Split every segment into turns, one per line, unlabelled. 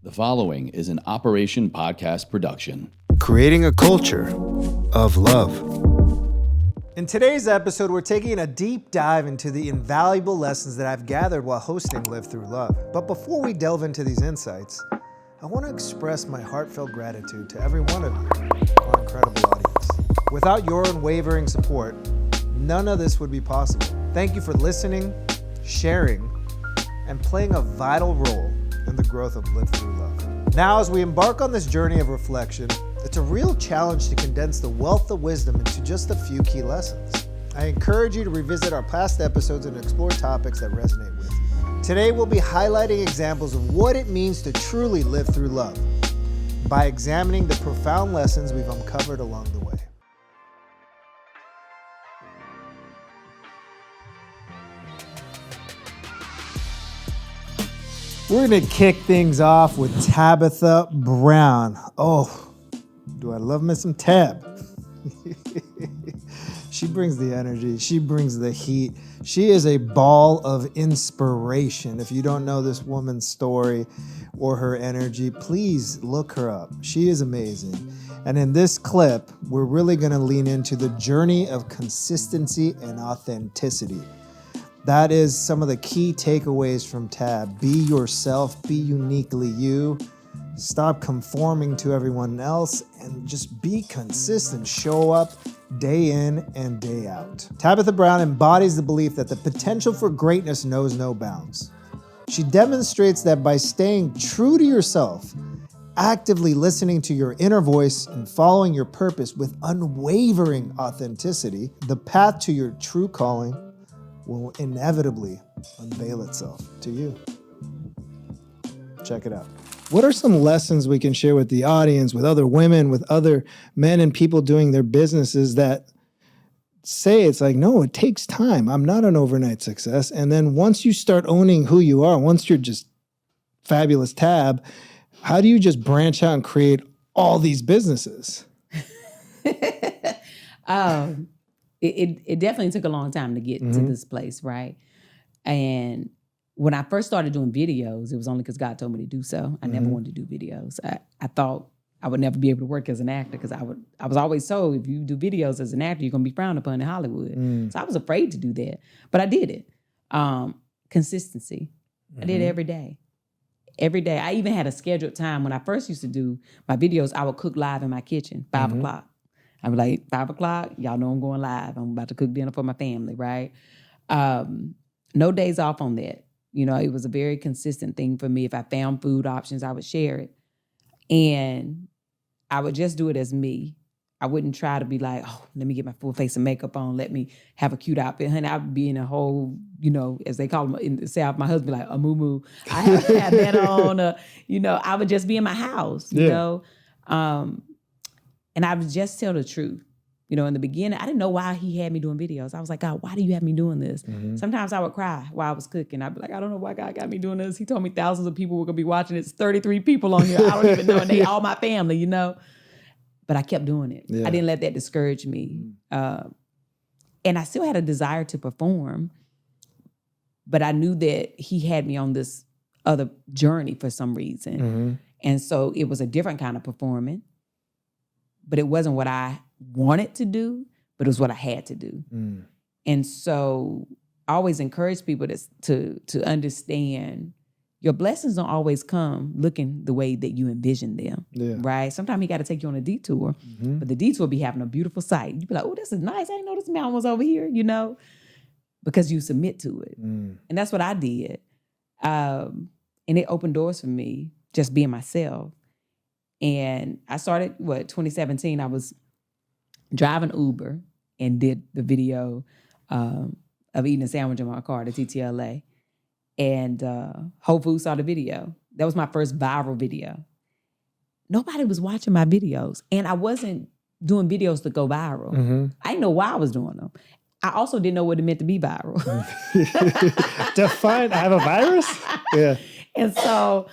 The following is an Operation Podcast production.
Creating a culture of love.
In today's episode, we're taking a deep dive into the invaluable lessons that I've gathered while hosting Live Through Love. But before we delve into these insights, I want to express my heartfelt gratitude to every one of you, our incredible audience. Without your unwavering support, none of this would be possible. Thank you for listening, sharing, and playing a vital role in the growth of Live Through Love. Now, as we embark on this journey of reflection, it's a real challenge to condense the wealth of wisdom into just a few key lessons. I encourage you to revisit our past episodes and explore topics that resonate with you. Today, we'll be highlighting examples of what it means to truly live through love by examining the profound lessons we've uncovered along the way. We're going to kick things off with Tabitha Brown. Oh, do I love me some Tab? She brings the energy. She brings the heat. She is a ball of inspiration. If you don't know this woman's story or her energy, please look her up. She is amazing. And in this clip, we're really going to lean into the journey of consistency and authenticity. That is some of the key takeaways from Tab. Be yourself, be uniquely you. Stop conforming to everyone else and just be consistent. Show up day in and day out. Tabitha Brown embodies the belief that the potential for greatness knows no bounds. She demonstrates that by staying true to yourself, actively listening to your inner voice and following your purpose with unwavering authenticity, the path to your true calling will inevitably unveil itself to you. Check it out. What are some lessons we can share with the audience, with other women, with other men and people doing their businesses that say it's like, no, it takes time. I'm not an overnight success. And then once you start owning who you are, once you're just fabulous Tab, how do you just branch out and create all these businesses?
It definitely took a long time to get to this place, right? And when I first started doing videos, it was only because God told me to do so. I never wanted to do videos. I thought I would never be able to work as an actor because I was always told if you do videos as an actor, you're going to be frowned upon in Hollywood. So I was afraid to do that. But I did it. Consistency. I did it every day. Every day. I even had a scheduled time. When I first used to do my videos, I would cook live in my kitchen, 5 o'clock. I'd be like, 5 o'clock, y'all know I'm going live. I'm about to cook dinner for my family, right? No days off on that. You know, it was a very consistent thing for me. If I found food options, I would share it. And I would just do it as me. I wouldn't try to be like, oh, let me get my full face of makeup on. Let me have a cute outfit. Honey, I would be in a whole, you know, as they call them in the South, my husband like, a moo-moo. I have to have that on. You know, I would just be in my house, you know. And I would just tell the truth. You know, in the beginning, I didn't know why he had me doing videos. I was like, God, why do you have me doing this? Sometimes I would cry while I was cooking. I'd be like, I don't know why God got me doing this. He told me thousands of people were going to be watching. It's 33 people on here. I don't even know. And they all my family, you know. But I kept doing it. Yeah. I didn't let that discourage me. And I still had a desire to perform. But I knew that he had me on this other journey for some reason. And so it was a different kind of performing. But it wasn't what I wanted to do, but it was what I had to do. And so I always encourage people to understand your blessings don't always come looking the way that you envision them, right? Sometimes he got to take you on a detour, but the detour be having a beautiful sight. You be like, oh, this is nice. I didn't know this mountain was over here, you know, because you submit to it. And that's what I did. And it opened doors for me, just being myself. And I started, 2017, I was driving Uber and did the video of eating a sandwich in my car, the TTLA. And Whole Foods saw the video. That was my first viral video. Nobody was watching my videos. And I wasn't doing videos to go viral. I didn't know why I was doing them. I also didn't know what it meant to be viral.
Define, I have a virus? Yeah.
And so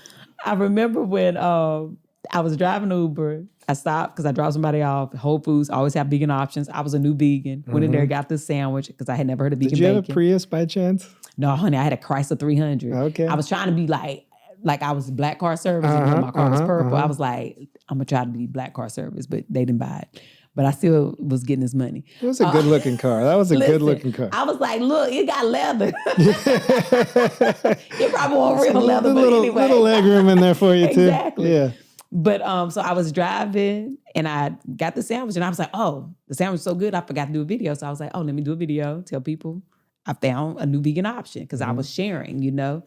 I remember when I was driving Uber. I stopped because I dropped somebody off. Whole Foods always have vegan options. I was a new vegan. Went in there, got this sandwich because I had never heard of vegan bacon.
Did you have a Prius by chance?
No, honey, I had a Chrysler 300.
Okay.
I was trying to be like like I was black car service and my car was purple. I was like, I'm gonna try to be black car service, but they didn't buy it. But I still was getting his money.
It was a good looking car. That was a good looking car.
I was like, look, it got leather. It probably wasn't real leather, but anyway.
Little leg room in there for you too.
Exactly.
Yeah.
But so I was driving and I got the sandwich and I was like, oh, the sandwich is so good, I forgot to do a video. So I was like, oh, let me do a video, tell people I found a new vegan option because I was sharing, you know.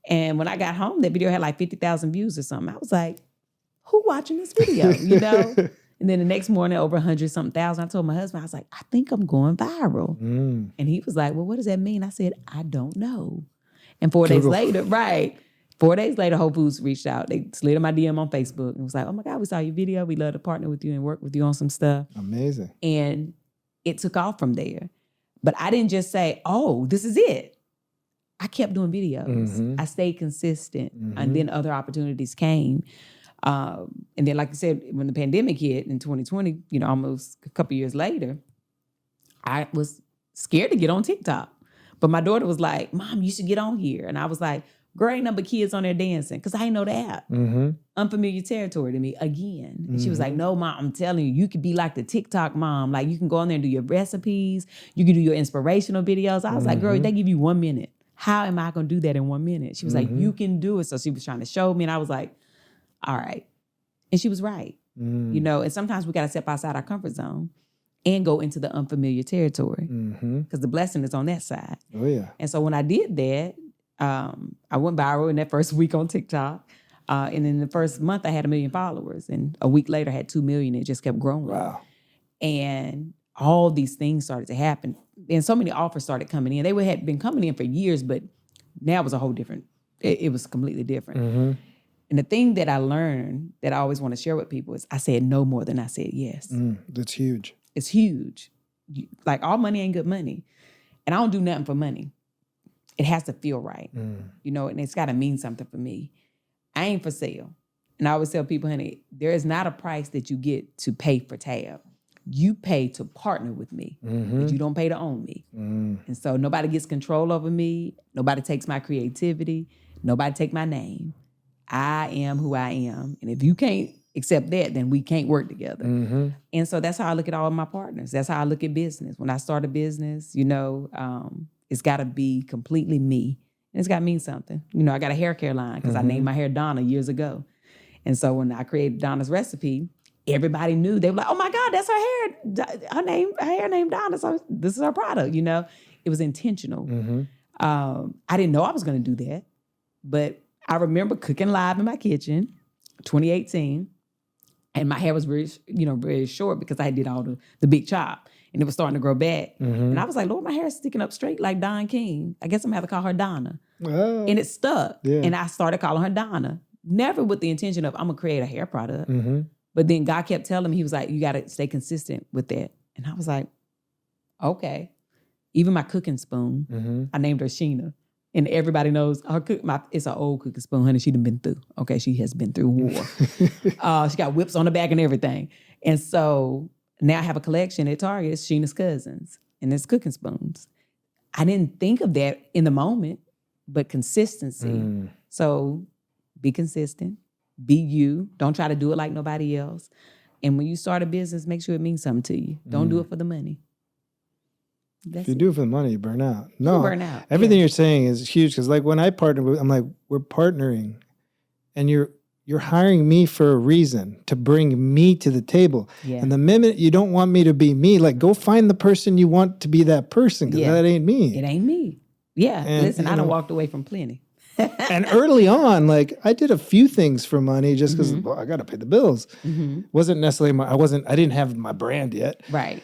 And when I got home, that video had like 50,000 views or something. I was like, who watching this video, you know? And then the next morning, over 100-something thousand, I told my husband, I was like, I think I'm going viral. And he was like, well, what does that mean? I said, I don't know. And 4 days later, 4 days later, Whole Foods reached out. They slid in my DM on Facebook and was like, oh my God, we saw your video. We love to partner with you and work with you on some stuff.
Amazing.
And it took off from there. But I didn't just say, oh, this is it. I kept doing videos. I stayed consistent. And then other opportunities came. And then, like I said, when the pandemic hit in 2020, you know, almost a couple years later, I was scared to get on TikTok. But my daughter was like, Mom, you should get on here. And I was like, girl, ain't number kids on there dancing because I didn't know the app. Unfamiliar territory to me again. And she was like, no, Mom, I'm telling you, you could be like the TikTok mom. Like you can go on there and do your recipes. You can do your inspirational videos. I was like, girl, they give you 1 minute. How am I going to do that in 1 minute? She was like, you can do it. So she was trying to show me. And I was like, all right. And she was right. You know, and sometimes we got to step outside our comfort zone and go into the unfamiliar territory because the blessing is on that side.
Oh, yeah.
And so when I did that, I went viral in that first week on TikTok. And in the first month, I had 1 million followers. And a week later, I had 2 million. It just kept growing.
Wow.
And all these things started to happen. And so many offers started coming in. They had been coming in for years, but now it was a whole different, it was completely different. And the thing that I learned that I always want to share with people is I said no more than I said yes.
That's huge.
It's huge. Like all money ain't good money. And I don't do nothing for money. It has to feel right, you know, and it's got to mean something for me. I ain't for sale. And I always tell people, honey, there is not a price that you get to pay for Tab. You pay to partner with me, but you don't pay to own me. And so nobody gets control over me. Nobody takes my creativity. Nobody take my name. I am who I am. And if you can't accept that, then we can't work together. And so that's how I look at all of my partners. That's how I look at business. When I start a business, you know, it's got to be completely me. And it's got to mean something. You know, I got a hair care line because I named my hair Donna years ago. And so when I created Donna's recipe, everybody knew. They were like, oh my God, that's her hair. Her hair named Donna. So this is her product, you know. It was intentional. I didn't know I was going to do that. But I remember cooking live in my kitchen, 2018. And my hair was very short because I did all the big chop. And it was starting to grow back. And I was like, Lord, my hair is sticking up straight like Don King. I guess I'm going to have to call her Donna.
Oh.
And it stuck.
Yeah.
And I started calling her Donna. Never with the intention of, I'm going to create a hair product. But then God kept telling me, he was like, you got to stay consistent with that. And I was like, okay. Even my cooking spoon, I named her Sheena. And everybody knows it's an old cooking spoon, honey. She done been through. Okay, she has been through war. She got whips on the back and everything. And so now I have a collection at Target. It's Sheena's Cousins. And it's cooking spoons. I didn't think of that in the moment, but consistency. So be consistent. Be you. Don't try to do it like nobody else. And when you start a business, make sure it means something to you. Don't do it for the money.
If you do it for the money, you burn out. No,
burn out.
Everything you're saying is huge because, like, when I partner with, I'm like, we're partnering, and you're hiring me for a reason to bring me to the table.
Yeah.
And the minute you don't want me to be me, like, go find the person you want to be that person because that ain't me.
It ain't me. Yeah.
And,
listen, I done walked away from plenty.
And early on, like, I did a few things for money just because I got to pay the bills. Wasn't necessarily I didn't have my brand yet.
Right.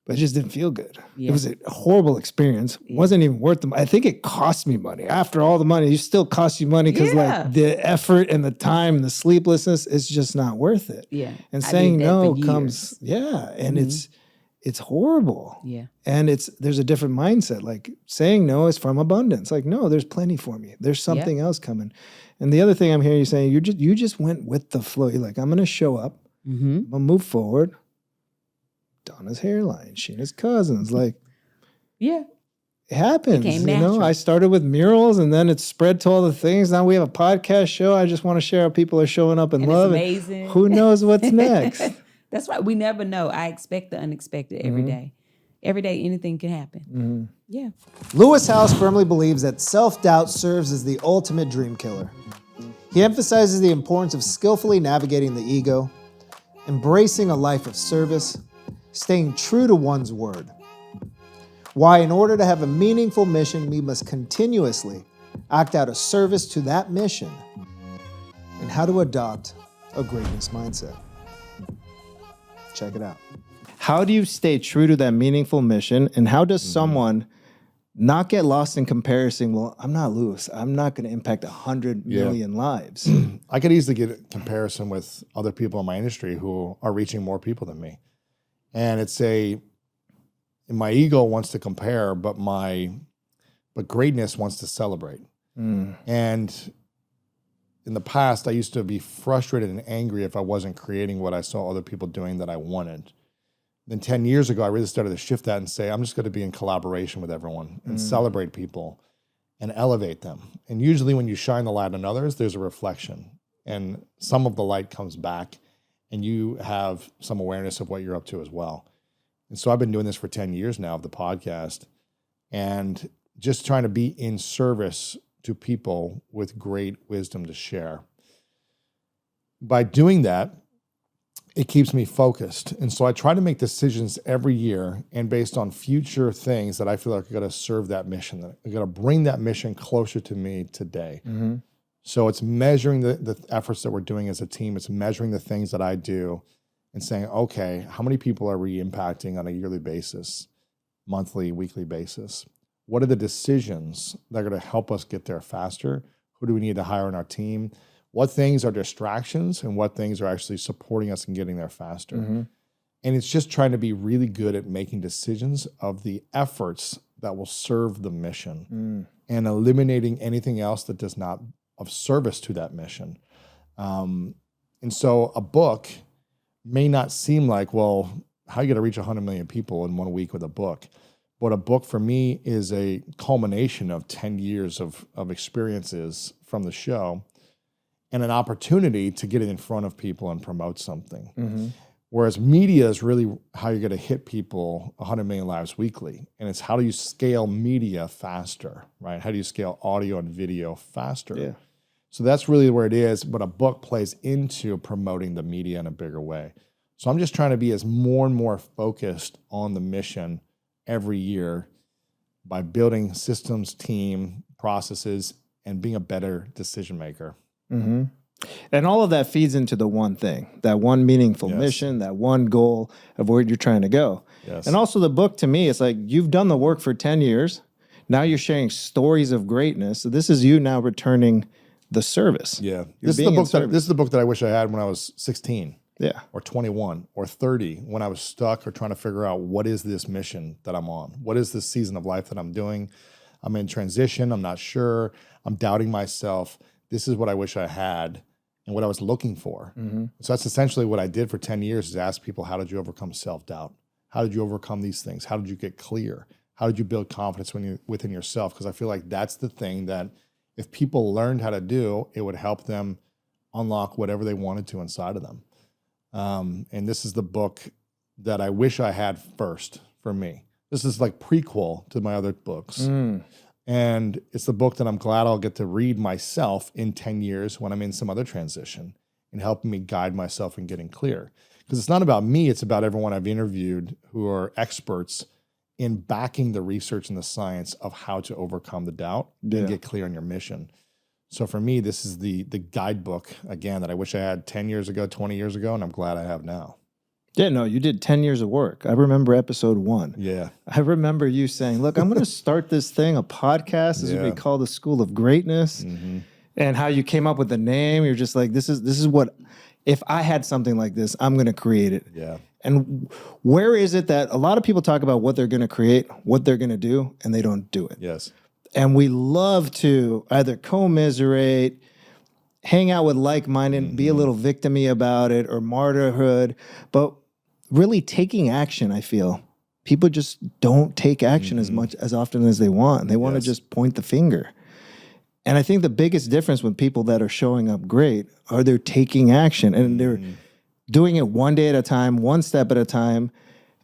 But it just didn't feel good.
Yeah.
It was a horrible experience. Wasn't even worth the money. I think it cost me money. After all the money, it still costs you money because like the effort and the time and the sleeplessness, it's just not worth it.
Yeah.
And saying no comes, and it's horrible.
Yeah.
And there's a different mindset. Like saying no is from abundance. Like, no, there's plenty for me. There's something else coming. And the other thing I'm hearing you saying, you just went with the flow. You're like, I'm going to show up. I'm going to move forward. Donna's hairline, Sheena's Cousins, like,
yeah,
it happens.
Became
You know,
natural.
I started with murals and then it spread to all the things. Now we have a podcast show. I just want to share how people are showing up in
And
love.
it's amazing.
Who knows what's next?
That's right. We never know. I expect the unexpected every day. Every day, anything can happen. Yeah.
Lewis Howes firmly believes that self-doubt serves as the ultimate dream killer. He emphasizes the importance of skillfully navigating the ego, embracing a life of service, staying true to one's word. Why, in order to have a meaningful mission, we must continuously act out of service to that mission, and how to adopt a greatness mindset. Check it out. How do you stay true to that meaningful mission, and how does someone not get lost in comparison? Well, I'm not Lewis. I'm not going to impact 100 million lives.
I could easily get a comparison with other people in my industry who are reaching more people than me. And my ego wants to compare, but greatness wants to celebrate. And in the past, I used to be frustrated and angry if I wasn't creating what I saw other people doing that I wanted. Then 10 years ago, I really started to shift that and say, I'm just going to be in collaboration with everyone and celebrate people and elevate them. And usually when you shine the light on others, there's a reflection. And some of the light comes back and you have some awareness of what you're up to as well. And so I've been doing this for 10 years now of the podcast and just trying to be in service to people with great wisdom to share. By doing that, it keeps me focused. And so I try to make decisions every year and based on future things that I feel like I got to serve that mission, that I got to bring that mission closer to me today. So it's measuring the efforts that we're doing as a team. It's measuring the things that I do and saying, okay, how many people are we impacting on a yearly basis, monthly, weekly basis? What are the decisions that are going to help us get there faster? Who do we need to hire on our team? What things are distractions and what things are actually supporting us in getting there faster? And it's just trying to be really good at making decisions of the efforts that will serve the mission and eliminating anything else that does not of service to that mission. And so a book may not seem like, well, how are you going to reach 100 million people in 1 week with a book? But a book for me is a culmination of 10 years of experiences from the show and an opportunity to get it in front of people and promote something. Whereas media is really how you're going to hit people 100 million lives weekly. And it's how do you scale media faster, right? How do you scale audio and video faster?
Yeah.
So that's really where it is, but a book plays into promoting the media in a bigger way. So I'm just trying to be as more and more focused on the mission every year by building systems, team, processes, and being a better decision maker.
And all of that feeds into the one thing, that one meaningful mission, that one goal of where you're trying to go. And also the book, to me, it's like you've done the work for 10 years. Now you're sharing stories of greatness. So this is you now returning the service.
Yeah.
You're
This
being in
is the book that I wish I had when I was 16.
Yeah.
Or 21 or 30 when I was stuck or trying to figure out what is this mission that I'm on? What is this season of life that I'm doing? I'm in transition. I'm not sure. I'm doubting myself. This is what I wish I had and what I was looking for. So that's essentially what I did for 10 years is ask people, how did you overcome self-doubt? How did you overcome these things? How did you get clear? How did you build confidence within yourself? Because I feel like that's the thing that if people learned how to do, it would help them unlock whatever they wanted to inside of them. And this is the book that I wish I had first for me. This is like prequel to my other books. And it's the book that I'm glad I'll get to read myself in 10 years when I'm in some other transition and helping me guide myself in getting clear. Because it's not about me, it's about everyone I've interviewed who are experts in backing the research and the science of how to overcome the doubt and get clear on your mission. So for me, this is the guidebook, again, that I wish I had 10 years ago, 20 years ago, and I'm glad I have now.
Yeah, no, you did 10 years of work. I remember episode 1.
Yeah.
I remember you saying, look, I'm going to start this thing, a podcast. This would be called the School of Greatness. And how you came up with the name. You're just like, this is what, if I had something like this, I'm going to create it.
Yeah.
And where is it that a lot of people talk about what they're going to create, what they're going to do, and they don't do it?
Yes.
And we love to either commiserate, hang out with like-minded, be a little victim-y about it, or martyrhood. But really taking action, I feel, people just don't take action as often as they want. They want to
Yes.
just point the finger. And I think the biggest difference with people that are showing up great are they're taking action and they're doing it one day at a time, one step at a time,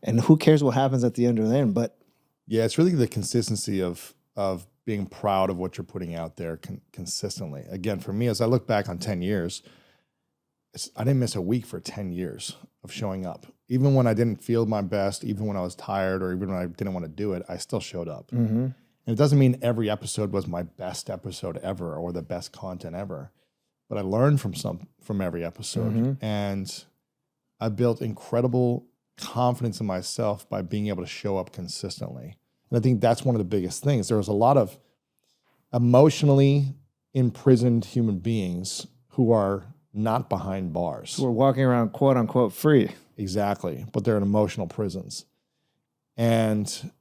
and who cares what happens at the end of the end. But
Yeah, it's really the consistency of being proud of what you're putting out there consistently. Again, for me, as I look back on 10 years, I didn't miss a week for 10 years of showing up. Even when I didn't feel my best, even when I was tired, or even when I didn't want to do it, I still showed up. And it doesn't mean every episode was my best episode ever or the best content ever, but I learned from every episode, and I built incredible confidence in myself by being able to show up consistently. And I think that's one of the biggest things. There was a lot of emotionally imprisoned human beings who are not behind bars.
we're walking around quote unquote free.
Exactly. But they're in emotional prisons. And,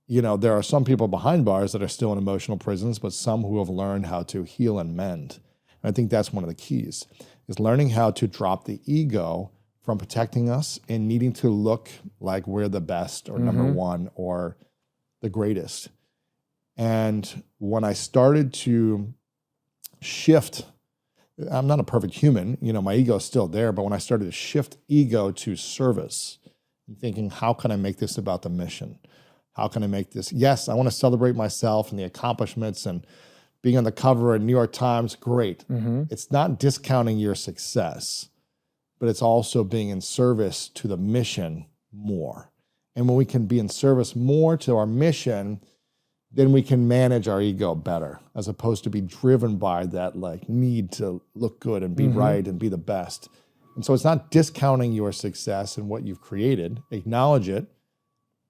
you know, there are some people behind bars that are still in emotional prisons, but some who have learned how to heal and mend. And I think that's one of the keys, is learning how to drop the ego from protecting us and needing to look like we're the best or number one or the greatest. And when I started to shift, I'm not a perfect human, you know, my ego is still there, but when I started to shift ego to service and thinking, how can I make this about the mission? How can I make this? Yes, I want to celebrate myself and the accomplishments and being on the cover of New York Times, great. It's not discounting your success, but it's also being in service to the mission more. And when we can be in service more to our mission, then we can manage our ego better, as opposed to be driven by that like need to look good and be right and be the best. And so it's not discounting your success and what you've created, acknowledge it,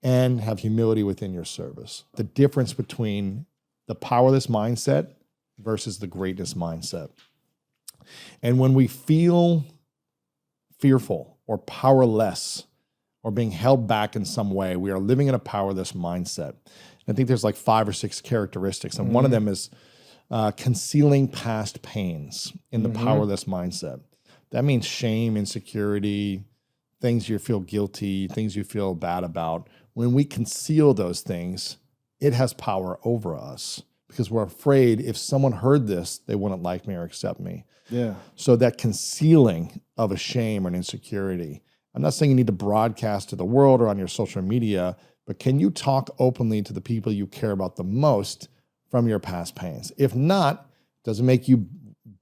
and have humility within your service. The difference between the powerless mindset versus the greatness mindset. And when we feel fearful or powerless or being held back in some way, we are living in a powerless mindset. I think there's like 5 or 6 characteristics, and one of them is concealing past pains in the powerless mindset. That means shame, insecurity, things you feel guilty, things you feel bad about. When we conceal those things, it has power over us because we're afraid if someone heard this, they wouldn't like me or accept me.
Yeah.
So that concealing of a shame or an insecurity, I'm not saying you need to broadcast to the world or on your social media, but can you talk openly to the people you care about the most from your past pains? If not, it doesn't make you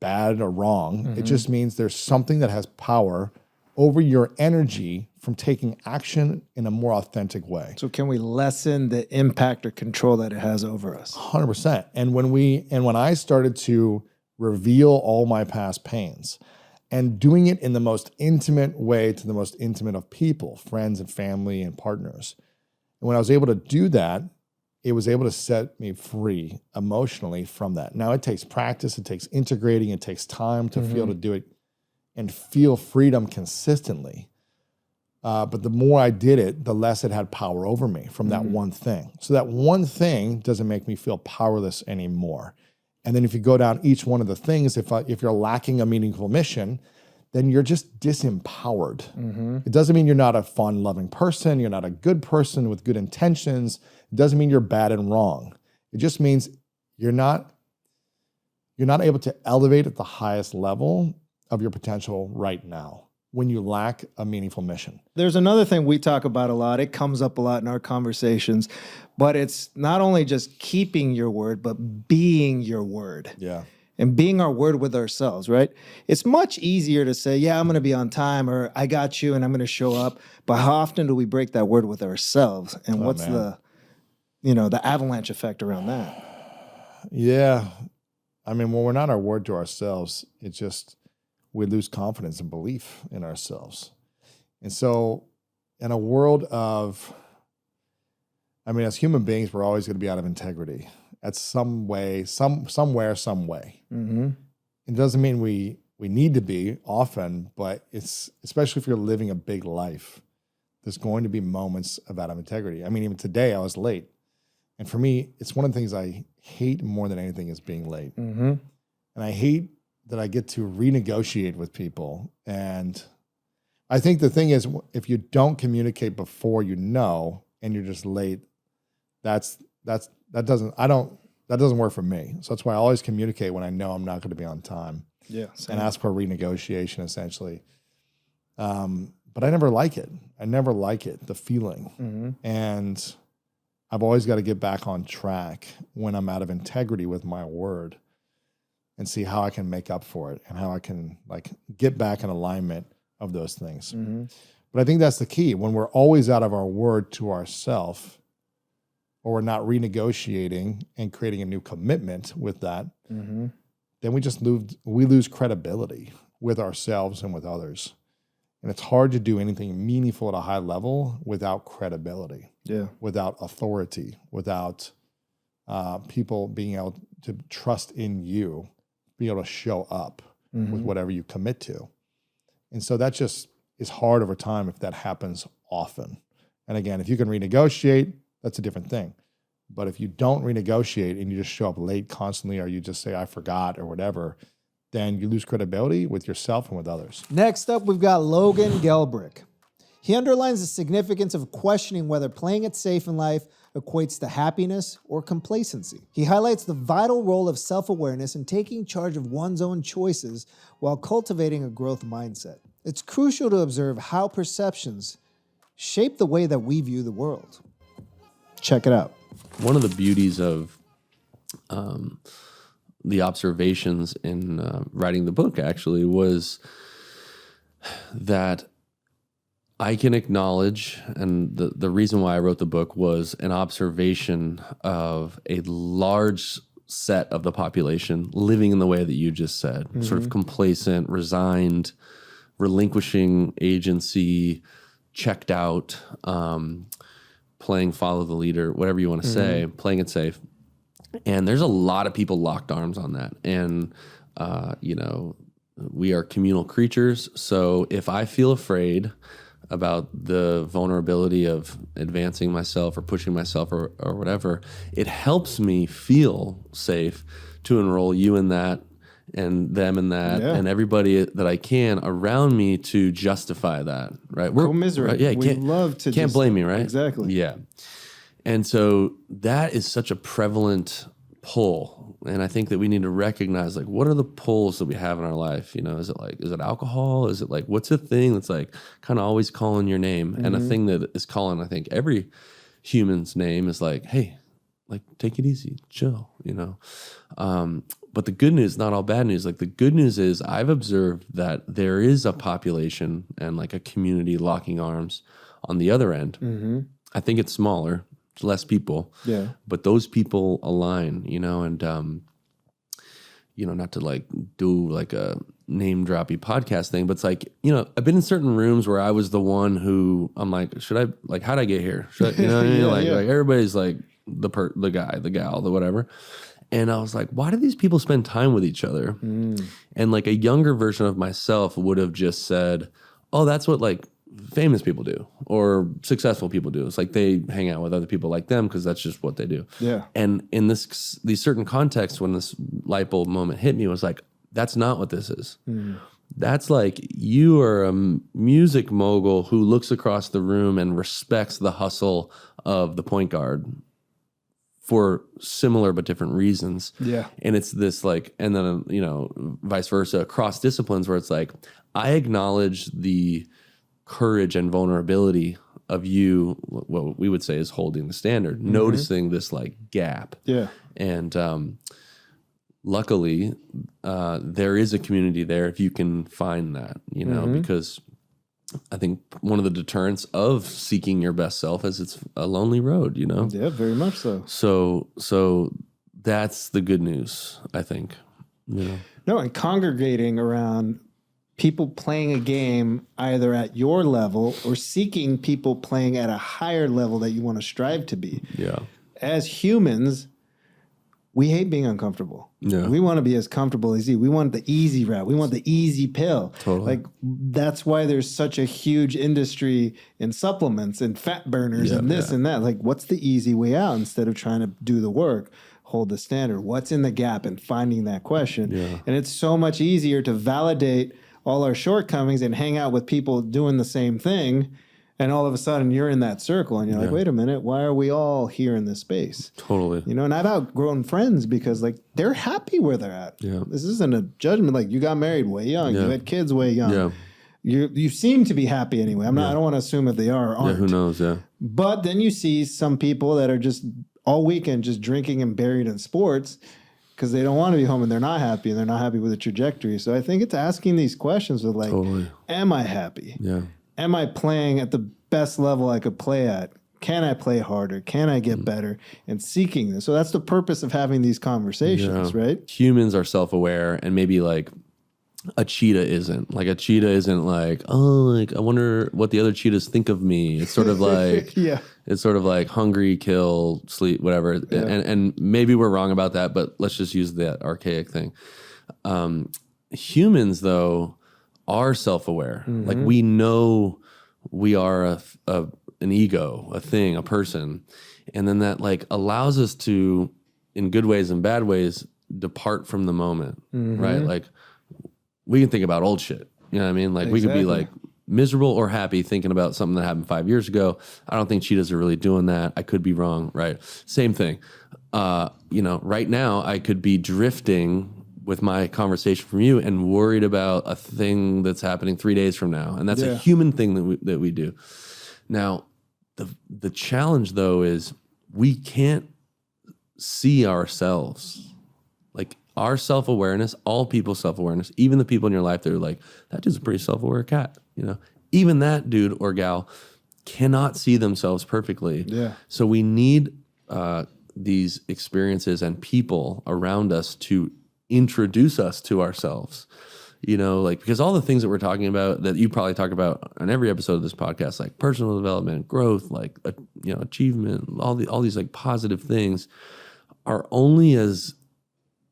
bad or wrong. It just means there's something that has power over your energy from taking action in a more authentic way.
So can we lessen the impact or control that it has over us?
100%. And when I started to reveal all my past pains and doing it in the most intimate way to the most intimate of people, friends and family and partners. And when I was able to do that, it was able to set me free emotionally from that. Now it takes practice, it takes integrating, it takes time to feel to do it and feel freedom consistently. But the more I did it, the less it had power over me from that one thing. So that one thing doesn't make me feel powerless anymore. And then if you go down each one of the things, if you're lacking a meaningful mission, then you're just disempowered. It doesn't mean you're not a fun, loving person. You're not a good person with good intentions. It doesn't mean you're bad and wrong. It just means you're not able to elevate at the highest level of your potential right now when you lack a meaningful mission.
There's another thing we talk about a lot. It comes up a lot in our conversations, but it's not only just keeping your word, but being your word.
Yeah.
And being our word with ourselves, right? It's much easier to say, yeah, I'm going to be on time, or I got you and I'm going to show up. But how often do we break that word with ourselves? And what's the avalanche effect around that?
Yeah. I mean, when we're not our word to ourselves, it's just, we lose confidence and belief in ourselves. And so in a world of, as human beings, we're always going to be out of integrity. That's some way, somewhere, some way. It doesn't mean we need to be often, but it's, especially if you're living a big life, there's going to be moments of out of integrity. Even today I was late. And for me, it's one of the things I hate more than anything is being late. And I hate that I get to renegotiate with people. And I think the thing is, if you don't communicate before you know, and you're just late, that doesn't work for me. So that's why I always communicate when I know I'm not going to be on time.
Yeah.
And ask for a renegotiation, essentially. But I never like it. The feeling.
Mm-hmm.
And I've always got to get back on track when I'm out of integrity with my word, and see how I can make up for it, and how I can like get back in alignment of those things.
Mm-hmm.
But I think that's the key. When we're always out of our word to ourselves, or we're not renegotiating and creating a new commitment with that,
Mm-hmm.
then we lose credibility with ourselves and with others. And it's hard to do anything meaningful at a high level without credibility, without authority, without people being able to trust in you, be able to show up with whatever you commit to. And so that just is hard over time if that happens often. And again, if you can renegotiate, that's a different thing. But if you don't renegotiate and you just show up late constantly, or you just say, I forgot, or whatever, then you lose credibility with yourself and with others.
Next up, we've got Logan Gelbrich. He underlines the significance of questioning whether playing it safe in life equates to happiness or complacency. He highlights the vital role of self-awareness and taking charge of one's own choices while cultivating a growth mindset. It's crucial to observe how perceptions shape the way that we view the world. Check it out.
One of the beauties of the observations in writing the book actually was that I can acknowledge, and the reason why I wrote the book was an observation of a large set of the population living in the way that you just said, sort of complacent, resigned, relinquishing agency, checked out, playing follow the leader, whatever you want to say, playing it safe. And there's a lot of people locked arms on that. And, we are communal creatures. So if I feel afraid about the vulnerability of advancing myself or pushing myself or whatever, it helps me feel safe to enroll you in that and them in that and everybody that I can around me to justify that, right? We're
commiserate.
Right, yeah,
we love to
can't blame me, right?
Exactly.
Yeah. And so that is such a prevalent pull. And I think that we need to recognize, like, what are the pulls that we have in our life? Is it alcohol? Is it like, what's a thing that's like kind of always calling your name? And a thing that is calling, I think, every human's name is like, hey, like, take it easy, chill, But the good news, not all bad news. Like, the good news is I've observed that there is a population and like a community locking arms on the other end. I think it's smaller, less people. Yeah. But those people align, and not to like do like a name droppy podcast thing, but it's like, I've been in certain rooms where I was the one who I'm like, how'd I get here? Should I, like everybody's like the guy, the gal, the whatever. And I was like, why do these people spend time with each other? And like a younger version of myself would have just said, oh, that's what like famous people do or successful people do. It's like they hang out with other people like them because that's just what they do. Yeah. And in these certain contexts, when this light bulb moment hit me, was like, that's not what this is. That's like, you are a music mogul who looks across the room and respects the hustle of the point guard for similar but different reasons. Yeah. And it's this like, and then, vice versa, across disciplines where it's like, I acknowledge the courage and vulnerability of you, what we would say is holding the standard, noticing this like gap. Yeah. And luckily, there is a community there if you can find that, because I think one of the deterrents of seeking your best self is it's a lonely road, Yeah,
very much so.
So that's the good news, I think.
No, and congregating around people playing a game either at your level or seeking people playing at a higher level that you want to strive to be. Yeah. As humans, we hate being uncomfortable. Yeah. We want to be as comfortable as easy. We want the easy route. We want the easy pill. Totally. Like, that's why there's such a huge industry in supplements and fat burners and this and that. Like, what's the easy way out instead of trying to do the work? Hold the standard. What's in the gap and finding that question? Yeah. And it's so much easier to validate all our shortcomings and hang out with people doing the same thing. And all of a sudden you're in that circle and you're like, wait a minute, why are we all here in this space?
Totally.
You know, and I've outgrown friends because like they're happy where they're at.
Yeah.
This isn't a judgment. Like you got married way young.
Yeah.
You had kids way young.
Yeah.
You seem to be happy anyway. I don't want to assume if they are or aren't.
Yeah, who knows? Yeah.
But then you see some people that are just all weekend just drinking and buried in sports because they don't want to be home and they're not happy and they're not happy with the trajectory. So I think it's asking these questions of like, am I happy?
Yeah.
Am I playing at the best level I could play at? Can I play harder? Can I get better? And seeking this. So that's the purpose of having these conversations, right?
Humans are self-aware, and maybe like a cheetah isn't. Like a cheetah isn't like, oh, like I wonder what the other cheetahs think of me. It's sort of like it's sort of like hungry, kill, sleep, whatever. And maybe we're wrong about that, but let's just use that archaic thing. Humans though are self-aware. Like we know we are an ego, a thing, a person. And then that like allows us to, in good ways and bad ways, depart from the moment, right? Like we can think about old shit. You know what I mean? Like we could be like miserable or happy thinking about something that happened 5 years ago. I don't think cheetahs are really doing that. I could be wrong, right? Same thing. You know, right now I could be drifting with my conversation from you and worried about a thing that's happening 3 days from now. And that's a human thing that we do. Now, the challenge though is we can't see ourselves. Like our self-awareness, all people's self-awareness, even the people in your life that are like, that dude's a pretty self-aware cat, you know? Even that dude or gal cannot see themselves perfectly. Yeah. So we need these experiences and people around us to introduce us to ourselves, you know, like, because all the things that we're talking about that you probably talk about on every episode of this podcast, like personal development, growth, like, you know, achievement, all these like positive things are only as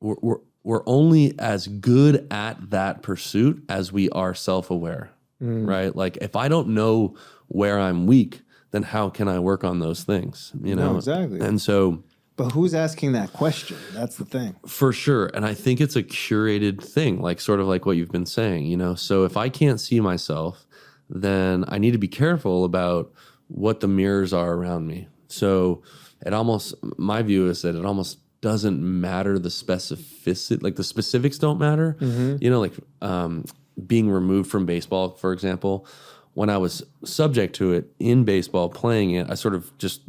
we're only as good at that pursuit as we are self-aware, right? Like if I don't know where I'm weak, then how can I work on those things? You know,
exactly.
And so,
but who's asking that question? That's the thing.
For sure. And I think it's a curated thing, like sort of like what you've been saying, you know? So if I can't see myself, then I need to be careful about what the mirrors are around me. So my view is that it almost doesn't matter the specificity, like the specifics don't matter. You know, like being removed from baseball, for example, when I was subject to it in baseball, playing it, I sort of just,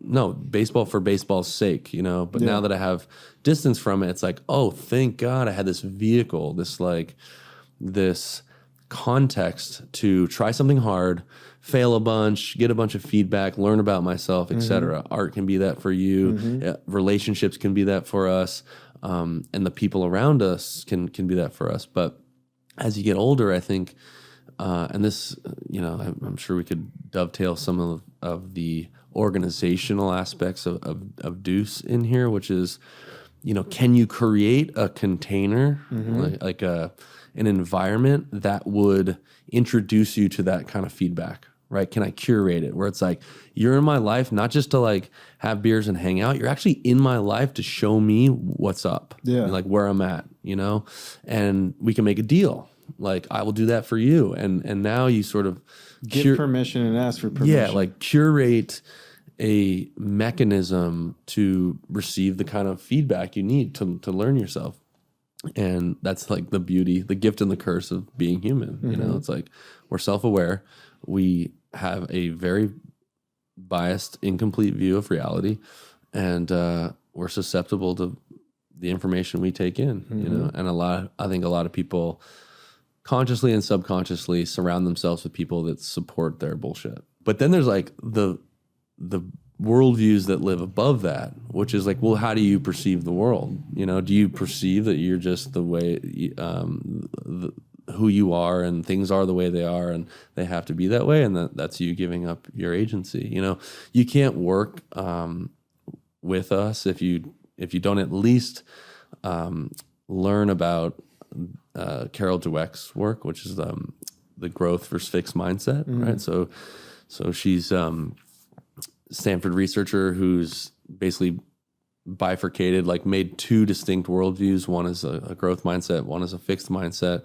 no, baseball for baseball's sake, you know? But now that I have distance from it, it's like, oh, thank God I had this vehicle, this context to try something hard, fail a bunch, get a bunch of feedback, learn about myself, etc. Art can be that for you. Relationships can be that for us. And the people around us can be that for us. But as you get older, I think, and this, you know, I'm sure we could dovetail some of the organizational aspects of Deuce in here, which is, you know, can you create a container, like an environment that would introduce you to that kind of feedback, right? Can I curate it where it's like, you're in my life, not just to like have beers and hang out, you're actually in my life to show me what's up, and like where I'm at, you know, and we can make a deal. Like I will do that for you. And now you sort of
give permission and ask for permission.
Yeah, like curate a mechanism to receive the kind of feedback you need to learn yourself. And that's like the beauty, the gift and the curse of being human. You know, it's like we're self-aware. We have a very biased, incomplete view of reality. And we're susceptible to the information we take in, you know, and I think a lot of people consciously and subconsciously surround themselves with people that support their bullshit. But then there's like the worldviews that live above that, which is like, well, how do you perceive the world? You know, do you perceive that you're just the way, who you are, and things are the way they are, and they have to be that way, and that's you giving up your agency? You know, you can't work with us if you don't at least learn about Carol Dweck's work, which is the growth versus fixed mindset, right? So she's Stanford researcher who's basically bifurcated, like made two distinct worldviews. One is a growth mindset, one is a fixed mindset.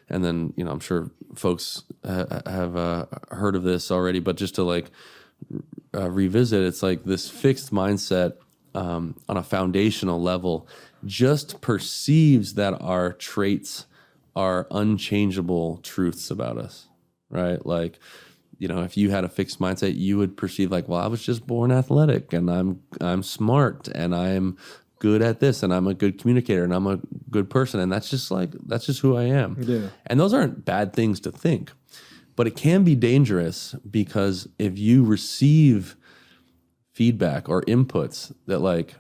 And then, you know, I'm sure folks have heard of this already, but just to like revisit, it's like this fixed mindset on a foundational level just perceives that our traits are unchangeable truths about us, right? Like, you know, if you had a fixed mindset, you would perceive like, well, I was just born athletic and I'm smart and I'm good at this and I'm a good communicator and I'm a good person. And that's just who I am.
Yeah.
And those aren't bad things to think, but it can be dangerous because if you receive feedback or inputs that like,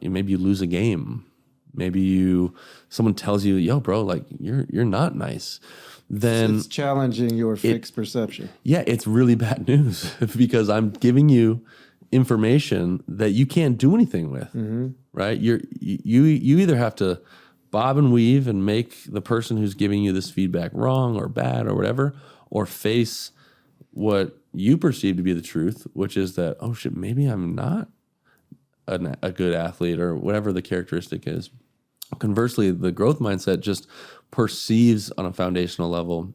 maybe you lose a game, maybe someone tells you, yo, bro, like you're not nice. Then
It's challenging your fixed perception.
yeah, it's really bad news because I'm giving you information that you can't do anything with, right? You either have to bob and weave and make the person who's giving you this feedback wrong or bad or whatever, or face what you perceive to be the truth, which is that, oh shit, maybe I'm not a good athlete or whatever the characteristic is. Conversely, the growth mindset just perceives on a foundational level,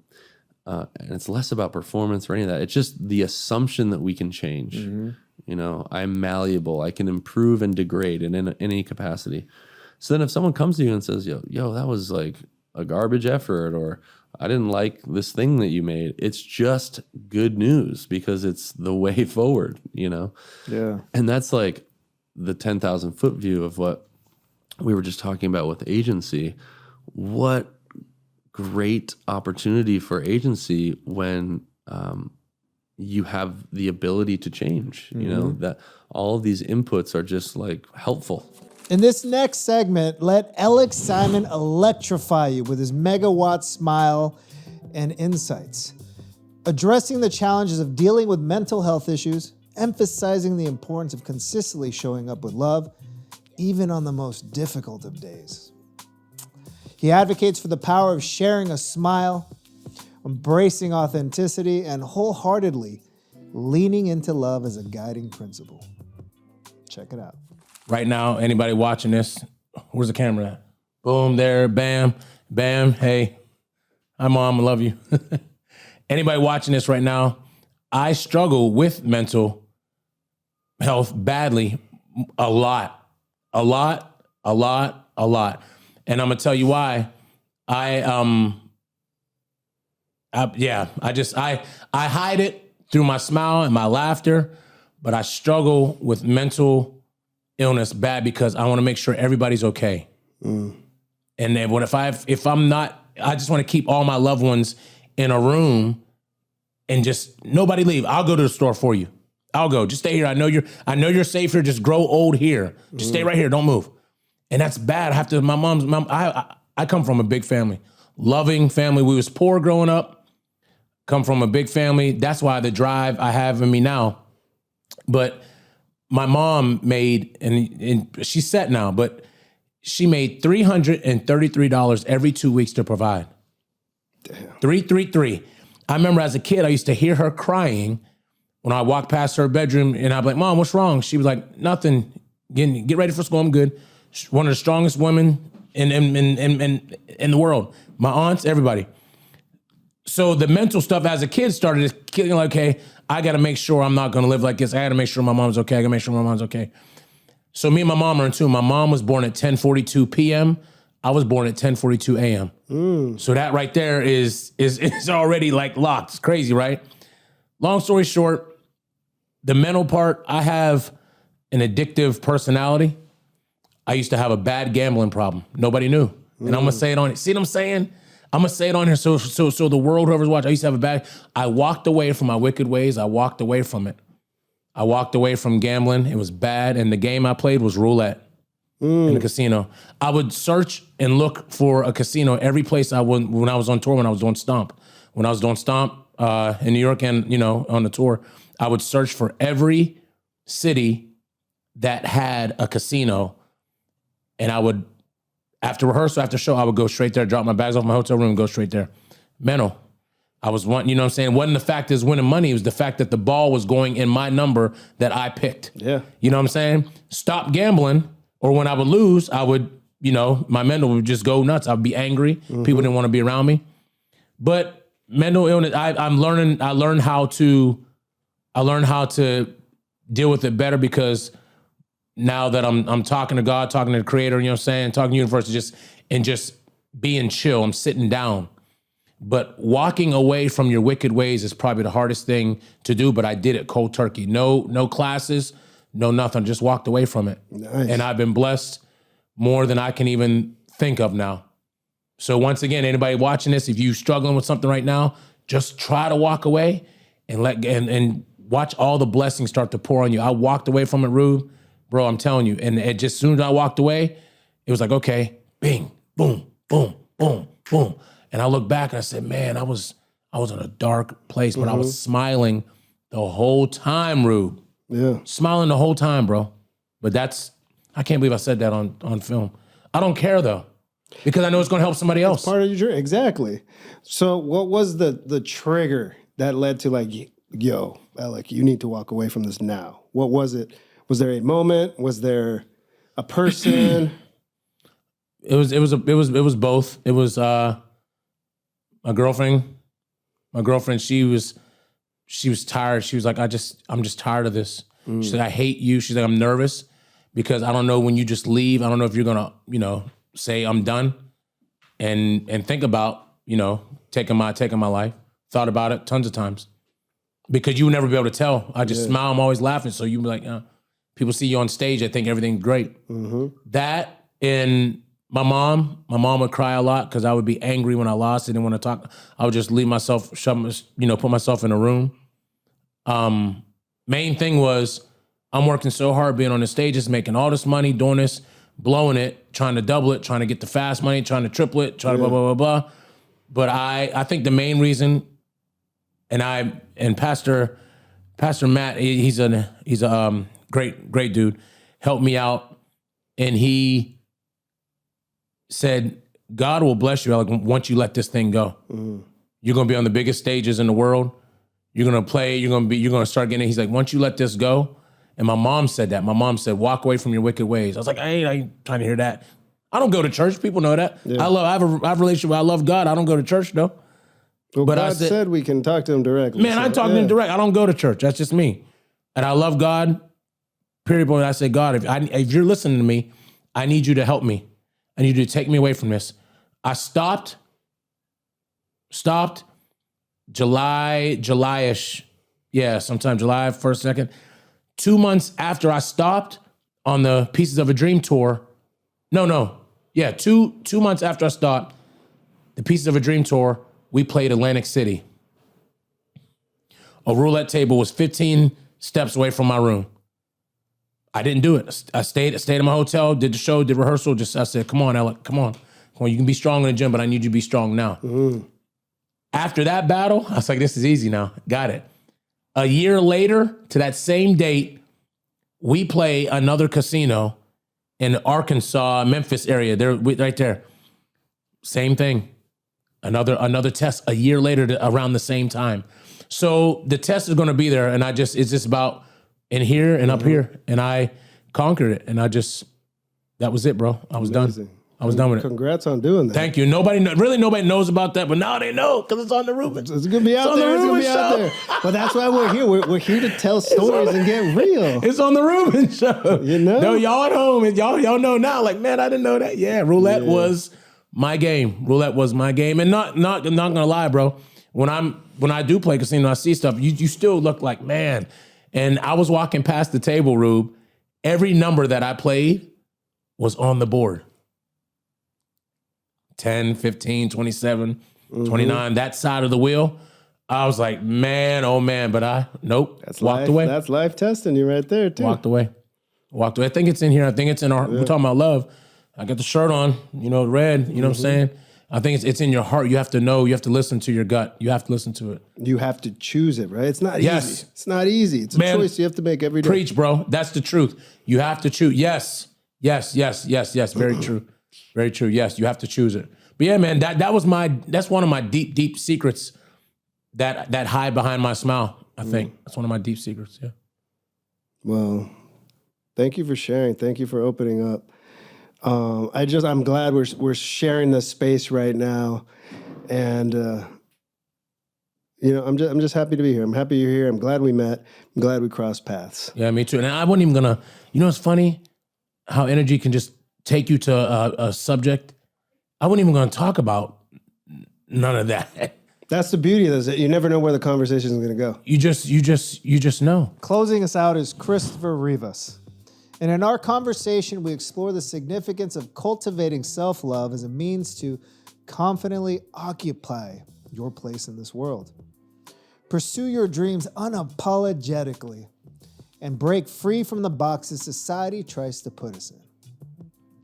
and it's less about performance or any of that. It's just the assumption that we can change. You know, I'm malleable. I can improve and degrade in any capacity. So then if someone comes to you and says, yo, that was like a garbage effort, or I didn't like this thing that you made, it's just good news because it's the way forward, you know?
Yeah.
And that's like the 10,000 foot view of what we were just talking about with agency. What great opportunity for agency when you have the ability to change, you know, that all of these inputs are just like helpful.
In this next segment, let Elec Simon electrify you with his megawatt smile and insights, addressing the challenges of dealing with mental health issues, emphasizing the importance of consistently showing up with love, even on the most difficult of days. He advocates for the power of sharing a smile, embracing authenticity, and wholeheartedly leaning into love as a guiding principle. Check it out.
Right now, anybody watching this, where's the camera at? Boom, there, bam, bam, hey. Hi, Mom, I love you. Anybody watching this right now, I struggle with mental health badly a lot. And I'm gonna tell you why. I hide it through my smile and my laughter, but I struggle with mental illness bad because I want to make sure everybody's okay. And then if I'm not, I just want to keep all my loved ones in a room and just nobody leave. I'll go to the store for you. I'll go. Just stay here. I know you're safe here. Just grow old here. Just stay right here. Don't move. And that's bad. My mom's I come from a big family, loving family. We was poor growing up. Come from a big family. That's why the drive I have in me now. But my mom made, and she's set now, but she made $333 every 2 weeks to provide. Damn. 333. I remember as a kid, I used to hear her crying when I walked past her bedroom, and I'd be like, Mom, what's wrong? She was like, nothing. Get ready for school. I'm good. She's one of the strongest women in the world. My aunts, everybody. So the mental stuff as a kid started getting like, okay, I got to make sure I'm not going to live like this. I got to make sure my mom's okay. I got to make sure my mom's okay. So me and my mom are in tune. My mom was born at 10:42 p.m. I was born at 10:42 a.m. So that right there is already like locked. It's crazy, right? Long story short, the mental part, I have an addictive personality. I used to have a bad gambling problem. Nobody knew. And I'm going to say it on it. See what I'm saying? I'm going to say it on here so the world, whoever's watching, I used to have I walked away from my wicked ways. I walked away from it. I walked away from gambling. It was bad. And the game I played was roulette in the casino. I would search and look for a casino every place I went when I was on tour, when I was doing Stomp. When I was doing Stomp in New York and, on the tour, I would search for every city that had a casino. And I would, after rehearsal, after show, I would go straight there, drop my bags off my hotel room and go straight there. Mental. I was one, you know what I'm saying? It wasn't the fact that it was winning money. It was the fact that the ball was going in my number that I picked.
Yeah.
You know what I'm saying? Stop gambling, or when I would lose, I would, you know, my mental would just go nuts. I'd be angry. People didn't want to be around me. But mental illness, I learned how to deal with it better, because now that I'm talking to God, talking to the Creator, you know what I'm saying, talking to the universe, just being chill. I'm sitting down. But walking away from your wicked ways is probably the hardest thing to do, but I did it cold turkey. No classes, no nothing. Just walked away from it.
Nice.
And I've been blessed more than I can even think of now. So once again, anybody watching this, if you're struggling with something right now, just try to walk away and watch all the blessings start to pour on you. I walked away from it, Rube. Bro, I'm telling you. And it just, as soon as I walked away, it was like, okay, bing, boom, boom, boom, boom. And I look back and I said, man, I was in a dark place, but I was smiling the whole time, Rube.
Yeah.
Smiling the whole time, bro. But I can't believe I said that on film. I don't care though, because I know it's going to help somebody else.
Part of your journey. Exactly. So what was the trigger that led to like, yo, Elec, you need to walk away from this now? What was it? Was there a moment? Was there a person?
It was both. It was my girlfriend. My girlfriend, she was tired. She was like, I'm just tired of this. She said, I hate you. She's like, I'm nervous because I don't know when you just leave. I don't know if you're gonna, you know, say I'm done and think about, you know, taking my life. Thought about it tons of times. Because you would never be able to tell. I just smile, I'm always laughing. So you'd be like, people see you on stage, they think everything's great. That, and my mom would cry a lot because I would be angry when I lost. I didn't want to talk. I would just leave myself, put myself in a room. Main thing was, I'm working so hard being on the stages, making all this money, doing this, blowing it, trying to double it, trying to get the fast money, trying to triple it, trying to blah, blah, blah, blah. But I think the main reason, and Pastor Matt, he's a great dude, helped me out, and he said, God will bless you, Elec, once you let this thing go. You're gonna be on the biggest stages in the world. You're gonna play. You're gonna start getting it. He's like, once you let this go. And my mom said that. My mom said, walk away from your wicked ways. I was like, I ain't trying to hear that. I don't go to church. People know that. Yeah. I have a relationship where I love God. I don't go to church though.
Well, but God said we can talk to him directly.
Man, I'm talking to him direct. I don't go to church. That's just me. And I love God. Period. But I said, God, if you're listening to me, I need you to help me. I need you to take me away from this. I stopped July-ish. Yeah, sometime July 1st, 2nd. 2 months after I stopped on the Pieces of a Dream tour. Yeah, two months after I stopped the Pieces of a Dream tour, we played Atlantic City. A roulette table was 15 steps away from my room. I didn't do it. I stayed in my hotel, did the show, did rehearsal. I said, come on, Elec, come on. You can be strong in the gym, but I need you to be strong now. After that battle, I was like, this is easy now. Got it. A year later, to that same date, we play another casino in Arkansas, Memphis area. They're right there. Same thing. Another test a year later around the same time. So the test is going to be there, and it's just about in here and up here, and I conquered it, and that was it, bro. I was done. I was done with it.
Congrats on doing that.
Thank you. Nobody knows about that, but now they know because it's on the Ruben.
It's going to be out there. It's going to be out there. But that's why we're here. We're here to tell stories and get real.
It's on the Ruben show.
You know?
No, y'all at home, and y'all know now. Like, man, I didn't know that. Yeah, roulette was my game. Roulette was my game, and not gonna lie, bro. When I do play casino, I see stuff. You still look like, man. And I was walking past the table, Rube. Every number that I played was on the board. 10, 15, 27, 29, that side of the wheel. I was like, man, oh man, but nope. Walked away.
That's life testing you right there too.
Walked away. I think it's in here. I think it's in our, we're talking about love. I got the shirt on, red, you know what I'm saying? I think it's in your heart. You have to know, you have to listen to your gut. You have to listen to it.
You have to choose it, right? It's not easy. It's not easy. It's a choice you have to make every day.
Preach, bro. That's the truth. You have to choose. Yes. Very true. Very true. Yes, you have to choose it. But yeah, man, that's one of my deep, deep secrets that hide behind my smile. I think that's one of my deep secrets. Yeah.
Well, thank you for sharing. Thank you for opening up. I'm glad we're sharing this space right now, and I'm just happy to be here. I'm happy you're here. I'm glad we met. I'm glad we crossed paths.
Yeah, me too. And I wasn't even gonna. It's funny how energy can just take you to a subject. I wasn't even gonna talk about none of that.
That's the beauty of this. You never know where the conversation is gonna go.
You just know.
Closing us out is Christopher Rivas. And in our conversation, we explore the significance of cultivating self-love as a means to confidently occupy your place in this world. Pursue your dreams unapologetically and break free from the boxes society tries to put us in.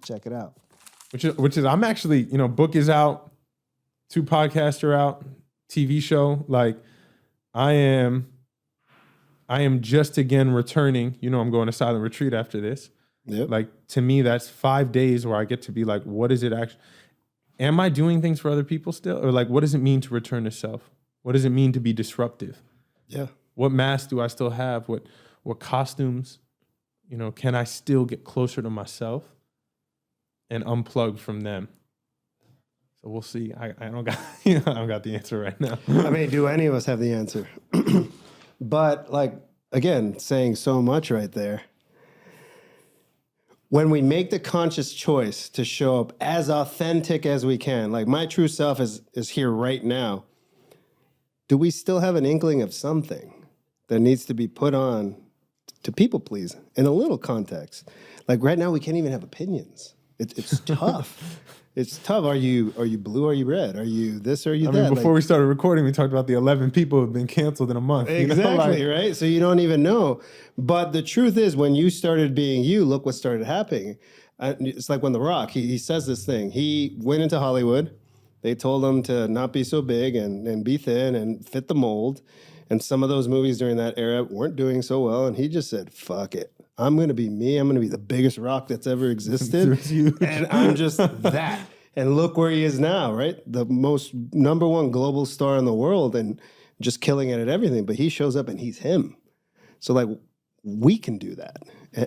Check it out.
Which is I'm actually, book is out, 2 podcasts are out, TV show. Like I am just again returning. I'm going to silent retreat after this.
Yep.
Like to me, that's 5 days where I get to be like, what is it actually? Am I doing things for other people still? Or like, what does it mean to return to self? What does it mean to be disruptive?
Yeah.
What masks do I still have? What costumes, can I still get closer to myself and unplug from them? So we'll see. I don't got I don't got the answer right now.
I mean, do any of us have the answer? But like, again, saying so much right there. When we make the conscious choice to show up as authentic as we can, like my true self is here right now, do we still have an inkling of something that needs to be put on to people please in a little context? Like right now, we can't even have opinions. It's tough. It's tough. Are you blue? Are you red? Are you this? Or are you that?
I mean, before we started recording, we talked about the 11 people who have been canceled in a month.
Exactly, right? So you don't even know. But the truth is, when you started being you, look what started happening. It's like when The Rock, he says this thing. He went into Hollywood. They told him to not be so big and be thin and fit the mold. And some of those movies during that era weren't doing so well. And he just said, fuck it. I'm going to be me. I'm going to be the biggest rock that's ever existed. And I'm just that. And look where he is now, right? The most #1 global star in the world and just killing it at everything. But he shows up and he's him. So like, we can do that.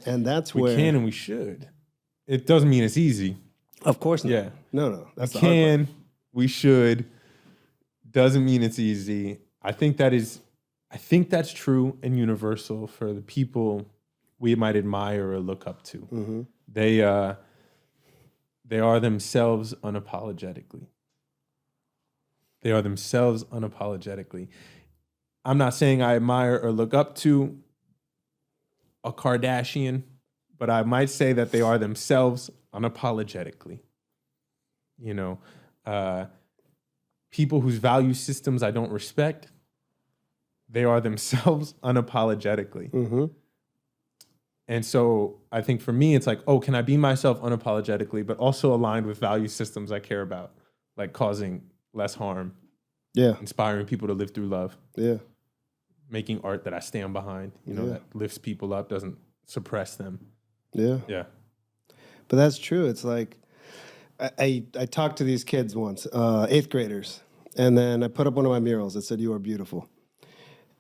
And that's where...
We can and we should. It doesn't mean it's easy.
Of course not.
Yeah.
No. That's
we
the hard
can,
part.
we should. Doesn't mean it's easy. I think that's true and universal for the people we might admire or look up to.
Mm-hmm.
They are themselves unapologetically. They are themselves unapologetically. I'm not saying I admire or look up to a Kardashian, but I might say that they are themselves unapologetically. People whose value systems I don't respect, they are themselves unapologetically.
Mm-hmm.
And so I think for me, it's like, oh, can I be myself unapologetically, but also aligned with value systems I care about, like causing less harm,
Yeah.
inspiring people to live through love,
Yeah.
making art that I stand behind, that lifts people up, doesn't suppress them.
Yeah.
Yeah.
But that's true. It's like, I talked to these kids once, 8th graders, and then I put up one of my murals that said, "You are beautiful."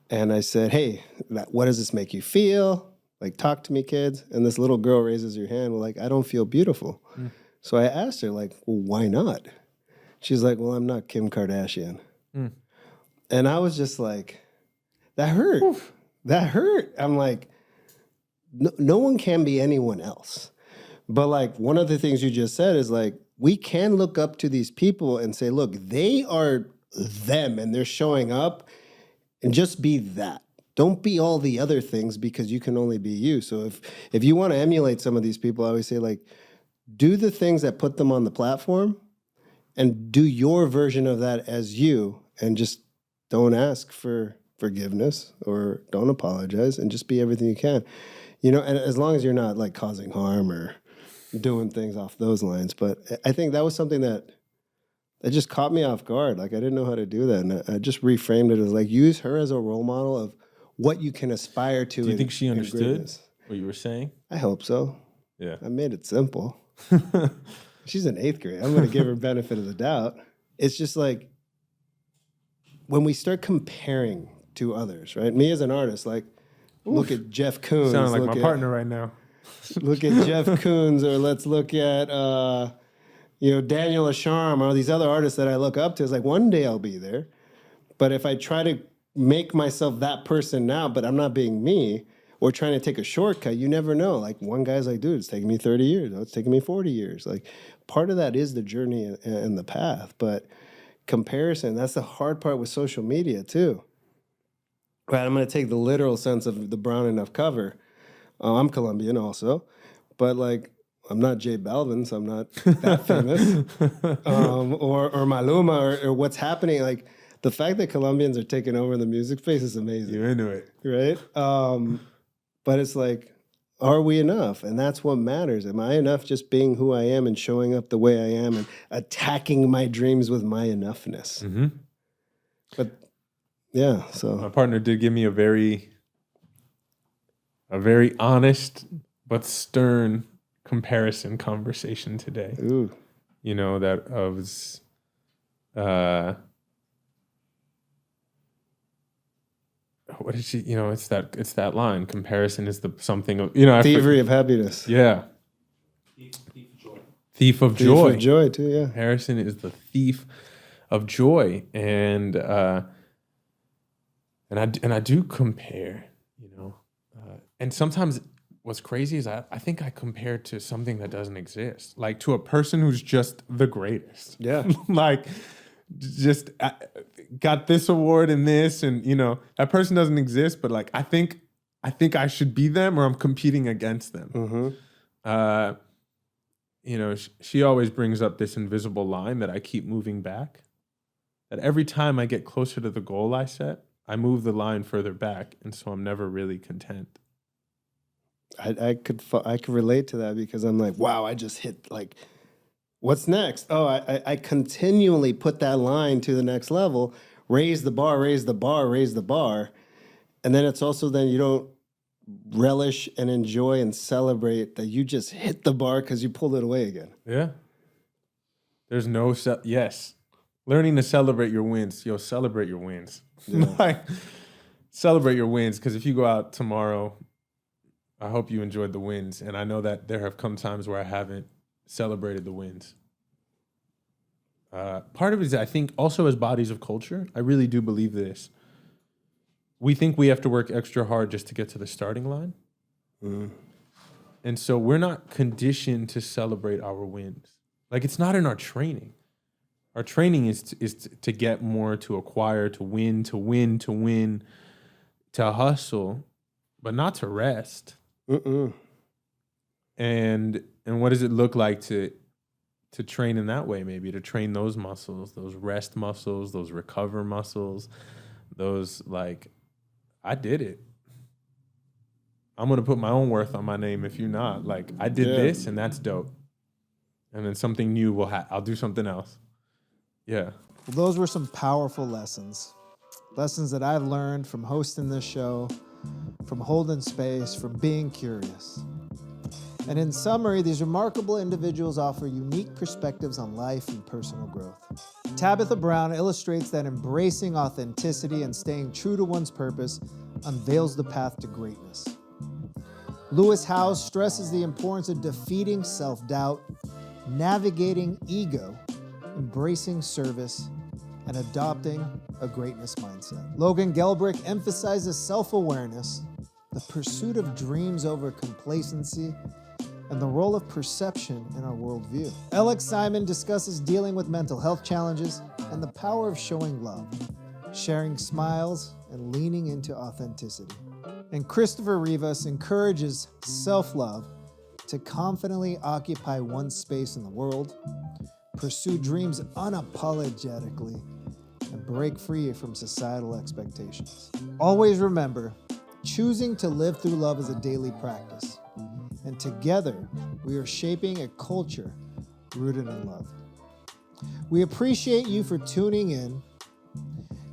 And I said, "Hey, what does this make you feel? Like, talk to me, kids." And this little girl raises her hand, like, "I don't feel beautiful." So I asked her, like, well, why not? She's like, "Well, I'm not Kim Kardashian." And I was just like, that hurt. Oof. That hurt. I'm like, no one can be anyone else. But like, one of the things you just said is like, we can look up to these people and say, look, they are them and they're showing up, and just be that. Don't be all the other things, because you can only be you. So if you want to emulate some of these people, I always say, like, do the things that put them on the platform and do your version of that as you, and just don't ask for forgiveness or don't apologize, and just be everything you can. And as long as you're not like causing harm or doing things off those lines. But I think that was something that just caught me off guard. Like, I didn't know how to do that. And I just reframed it as like, use her as a role model of what you can aspire to.
Do you think she understood what you were saying?
I hope so.
Yeah.
I made it simple. She's in 8th grade. I'm going to give her benefit of the doubt. It's just like, when we start comparing to others, right? Me as an artist, like, look at Jeff Koons.
Sound like
look
my partner right now.
Look at Jeff Koons, or let's look at Daniel Asharm, or these other artists that I look up to. It's like one day I'll be there, but if I try to make myself that person now, but I'm not being me, or trying to take a shortcut, you never know. Like one guy's like, dude, it's taking me 30 years. Oh, it's taking me 40 years. Like part of that is the journey and the path, but comparison, that's the hard part with social media too. Right, I'm going to take the literal sense of the Brown Enough cover. I'm Colombian also, but like I'm not J Balvin, so I'm not that famous. Or Maluma, or what's happening. Like the fact that Colombians are taking over the music space is amazing.
You're into it,
right? But it's like, are we enough? And that's what matters. Am I enough just being who I am and showing up the way I am and attacking my dreams with my enoughness?
Mm-hmm.
But yeah, so
my partner did give me a very honest but stern comparison conversation today.
Ooh.
You know, that was what did she, it's that line, comparison is the something of,
thievery of happiness.
Yeah. Thief of joy.
Thief of joy too, yeah.
Comparison is the thief of joy. And I do compare, and sometimes what's crazy is I think I compare to something that doesn't exist, like to a person who's just the greatest.
Yeah.
Like just got this award and this, and that person doesn't exist, but like I think I should be them, or I'm competing against them.
Mm-hmm.
She always brings up this invisible line that I keep moving back, that every time I get closer to the goal I set, I move the line further back, and so I'm never really content.
I could relate to that, because I'm like, wow, I just hit, like, what's next? Oh, I continually put that line to the next level, raise the bar, raise the bar, raise the bar. And then it's also then you don't relish and enjoy and celebrate that you just hit the bar because you pulled it away again.
Yeah. There's no, yes. Learning to celebrate your wins. Celebrate your wins.
Yeah.
Like, celebrate your wins, because if you go out tomorrow, I hope you enjoyed the wins. And I know that there have come times where I haven't celebrated the wins. Part of it is, I think, also as bodies of culture, I really do believe this. We think we have to work extra hard just to get to the starting line.
Mm.
And so we're not conditioned to celebrate our wins. Like, it's not in our training. Our training is to get more, to acquire, to win, to hustle, but not to rest.
Mm-mm.
And what does it look like to train in that way? Maybe to train those muscles, those rest muscles, those recover muscles, those, like, I did it. I'm going to put my own worth on my name if you're not. Like, I did this, and that's dope. And then something new I'll do something else. Yeah.
Well, those were some powerful lessons. Lessons that I've learned from hosting this show, from holding space, from being curious. And in summary, these remarkable individuals offer unique perspectives on life and personal growth. Tabitha Brown illustrates that embracing authenticity and staying true to one's purpose unveils the path to greatness. Lewis Howes stresses the importance of defeating self-doubt, navigating ego, embracing service, and adopting a greatness mindset. Logan Gelbrich emphasizes self-awareness, the pursuit of dreams over complacency, and the role of perception in our worldview. Elec Simon discusses dealing with mental health challenges and the power of showing love, sharing smiles, and leaning into authenticity. And Christopher Rivas encourages self-love to confidently occupy one's space in the world, pursue dreams unapologetically, and break free from societal expectations. Always remember, choosing to live through love is a daily practice. And together, we are shaping a culture rooted in love. We appreciate you for tuning in.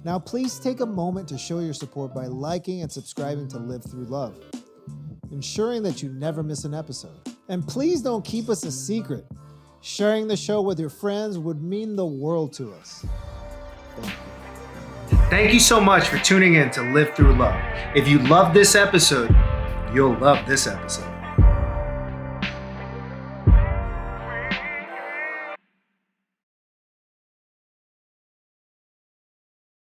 Now, please take a moment to show your support by liking and subscribing to Live Through Love, ensuring that you never miss an episode. And please don't keep us a secret. Sharing the show with your friends would mean the world to us. Thank you. Thank you so much for tuning in to Live Through Love. If you love this episode, you'll love this episode.